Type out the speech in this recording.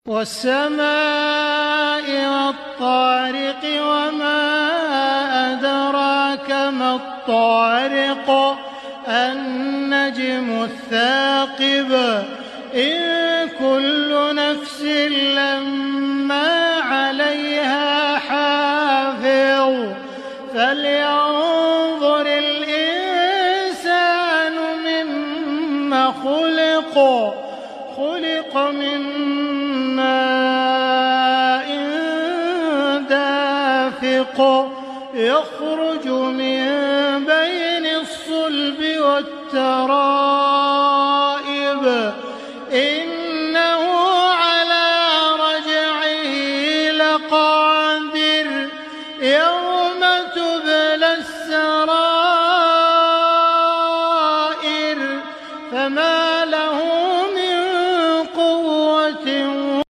وَالسَّمَاءِ وَالطَّارِقِ وَمَا أَدْرَاكَ مَا الطَّارِقُ النَّجْمُ الثَّاقِبُ إِن كُلُّ نَفْسٍ لَّمَّا عَلَيْهَا حَافِظٌ فَلْيَنظُرِ الْإِنسَانُ مِمَّ خُلِقَ مِن مَّاءٍ دَافِقٍ يَخْرُجُ مِن بَيْنِ الصُّلْبِ وَالتَّرَائِبِ